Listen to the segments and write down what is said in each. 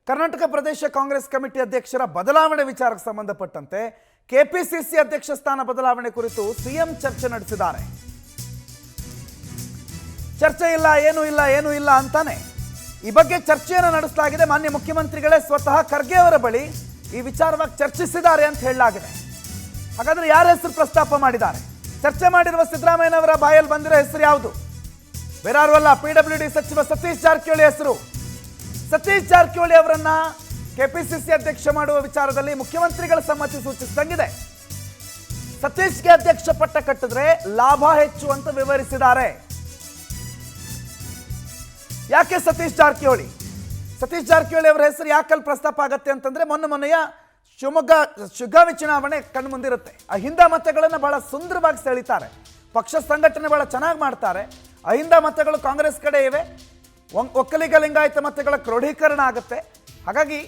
ಕರ್ನಾಟಕ ಪ್ರದೇಶ Congress committee ಅಧ್ಯಕ್ಷರ ಬದಲಾವಣೆ ವಿಚಾರಕ್ಕೆ ಸಂಬಂಧಪಟ್ಟಂತೆ ಕೆಪಿಸಿಸಿ ಅಧ್ಯಕ್ಷ ಸ್ಥಾನ ಬದಲಾವಣೆ ಕುರಿತು ಸಿಎಂ ಚರ್ಚೆ ನಡೆಸಿದ್ದಾರೆ. ಚರ್ಚೆ ಇಲ್ಲ, ಏನೂ ಇಲ್ಲ ಅಂತಾನೆ ಈ ಬಗ್ಗೆ ಚರ್ಚೆಯನ್ನು ನಡೆಸಲಾಗಿದೆ. ಮಾನ್ಯ ಮುಖ್ಯಮಂತ್ರಿಗಳೇ ಸ್ವತಃ ಖರ್ಗೆ ಅವರ ಬಳಿ ಈ ವಿಚಾರವಾಗಿ ಚರ್ಚಿಸಿದ್ದಾರೆ ಅಂತ ಹೇಳಲಾಗಿದೆ. ಹಾಗಾದ್ರೆ ಯಾರ ಹೆಸರು ಪ್ರಸ್ತಾಪ ಮಾಡಿದ್ದಾರೆ? ಚರ್ಚೆ ಮಾಡಿರುವ ಸಿದ್ದರಾಮಯ್ಯನವರ ಬಾಯಲ್ಲಿ ಬಂದಿರೋ ಹೆಸರು ಯಾವುದು? ಬೇರಾರು ಅಲ್ಲ, PWD ಸಚಿವ ಸತೀಶ್ ಜಾರಕಿಹೊಳಿ ಹೆಸರು. ಸತೀಶ್ ಜಾರಕಿಹೊಳಿ ಅವರನ್ನ ಕೆಪಿಸಿಸಿ ಅಧ್ಯಕ್ಷ ಮಾಡುವ ವಿಚಾರದಲ್ಲಿ ಮುಖ್ಯಮಂತ್ರಿಗಳ ಸಮ್ಮತಿ ಸೂಚಿಸಿದಂಗಿದೆ. ಸತೀಶ್ಗೆ ಅಧ್ಯಕ್ಷ ಪಟ್ಟ ಕಟ್ಟಿದ್ರೆ ಲಾಭ ಹೆಚ್ಚು ಅಂತ ವಿವರಿಸಿದ್ದಾರೆ. ಯಾಕೆ ಸತೀಶ್ ಜಾರಕಿಹೊಳಿ ಅವರ ಹೆಸರು ಯಾಕಲ್ಲಿ ಪ್ರಸ್ತಾಪ ಆಗತ್ತೆ ಅಂತಂದ್ರೆ ಮೊನ್ನೆಯ ಶಿಗ್ಗಾವಿ ಚುನಾವಣೆ ಕಣ್ಣು ಮುಂದಿರುತ್ತೆ. ಅಹಿಂದ ಮತಗಳನ್ನು ಬಹಳ ಸುಂದರವಾಗಿ ಸೆಳೀತಾರೆ. ಪಕ್ಷ ಸಂಘಟನೆ ಬಹಳ ಚೆನ್ನಾಗಿ ಮಾಡ್ತಾರೆ. ಅಹಿಂದ ಮತಗಳು ಕಾಂಗ್ರೆಸ್ ಕಡೆ ಇವೆ. ಒಕ್ಕಲಿಗ ಲಿಂಗಾಯತ ಮತಗಳ ಕ್ರೋಢೀಕರಣ ಆಗುತ್ತೆ. ಹಾಗಾಗಿ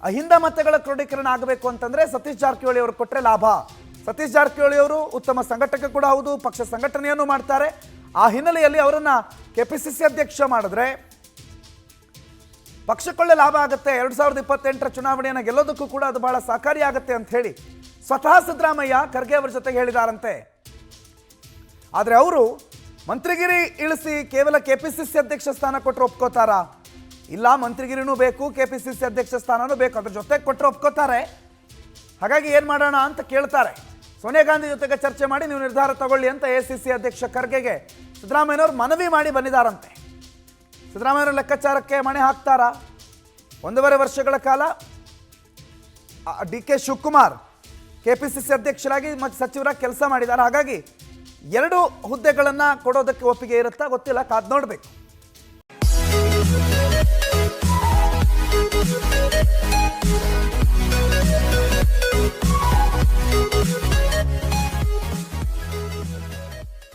ಅಹಿಂದ ಮತಗಳ ಕ್ರೋಢೀಕರಣ ಆಗಬೇಕು ಅಂತಂದ್ರೆ ಸತೀಶ್ ಜಾರಕಿಹೊಳಿ ಅವರು ಕೊಟ್ಟರೆ ಲಾಭ. ಸತೀಶ್ ಜಾರಕಿಹೊಳಿ ಅವರು ಉತ್ತಮ ಸಂಘಟಕ ಕೂಡ ಹೌದು, ಪಕ್ಷ ಸಂಘಟನೆಯನ್ನು ಮಾಡ್ತಾರೆ. ಆ ಹಿನ್ನೆಲೆಯಲ್ಲಿ ಅವರನ್ನ ಕೆಪಿಸಿಸಿ ಅಧ್ಯಕ್ಷ ಮಾಡಿದ್ರೆ ಪಕ್ಷಕ್ಕೊಳ್ಳೆ ಲಾಭ ಆಗುತ್ತೆ. 2028ರ ಚುನಾವಣೆಯನ್ನು ಗೆಲ್ಲೋದಕ್ಕೂ ಕೂಡ ಅದು ಬಹಳ ಸಹಕಾರಿಯಾಗುತ್ತೆ ಅಂತ ಹೇಳಿ ಸ್ವತಃ ಸಿದ್ದರಾಮಯ್ಯ ಖರ್ಗೆ ಅವರ ಜೊತೆಗೆ ಹೇಳಿದಾರಂತೆ. ಆದರೆ ಅವರು ಮಂತ್ರಿಗಿರಿ ಇಳಿಸಿ ಕೇವಲ ಕೆಪಿಸಿಸಿ ಅಧ್ಯಕ್ಷ ಸ್ಥಾನ ಕೊಟ್ಟರೆ ಒಪ್ಕೋತಾರಾ? ಇಲ್ಲ, ಮಂತ್ರಿಗಿರಿನೂ ಬೇಕು, ಕೆಪಿಸಿಸಿ ಅಧ್ಯಕ್ಷ ಸ್ಥಾನನೂ ಬೇಕು, ಅದ್ರ ಜೊತೆಗೆ ಕೊಟ್ಟರೆ ಒಪ್ಕೋತಾರೆ. ಹಾಗಾಗಿ ಏನು ಮಾಡೋಣ ಅಂತ ಕೇಳ್ತಾರೆ. ಸೋನಿಯಾ ಗಾಂಧಿ ಜೊತೆಗೆ ಚರ್ಚೆ ಮಾಡಿ ನೀವು ನಿರ್ಧಾರ ತಗೊಳ್ಳಿ ಅಂತ ACC ಅಧ್ಯಕ್ಷ ಖರ್ಗೆಗೆ ಸಿದ್ದರಾಮಯ್ಯನವರು ಮನವಿ ಮಾಡಿ ಬಂದಿದ್ದಾರಂತೆ. ಸಿದ್ದರಾಮಯ್ಯವ್ರ ಲೆಕ್ಕಾಚಾರಕ್ಕೆ ಮಣೆ ಹಾಕ್ತಾರಾ? 1.5 ವರ್ಷಗಳ ಕಾಲ DK ಶಿವಕುಮಾರ್ ಕೆಪಿಸಿಸಿ ಅಧ್ಯಕ್ಷರಾಗಿ ಮತ್ತು ಸಚಿವರಾಗಿ ಕೆಲಸ ಮಾಡಿದ್ದಾರೆ. ಹಾಗಾಗಿ 2 ಹುದ್ದೆಗಳನ್ನು ಕೊಡೋದಕ್ಕೆ ಒಪ್ಪಿಗೆ ಇರುತ್ತಾ ಗೊತ್ತಿಲ್ಲ, ಕಾದು ನೋಡಬೇಕು.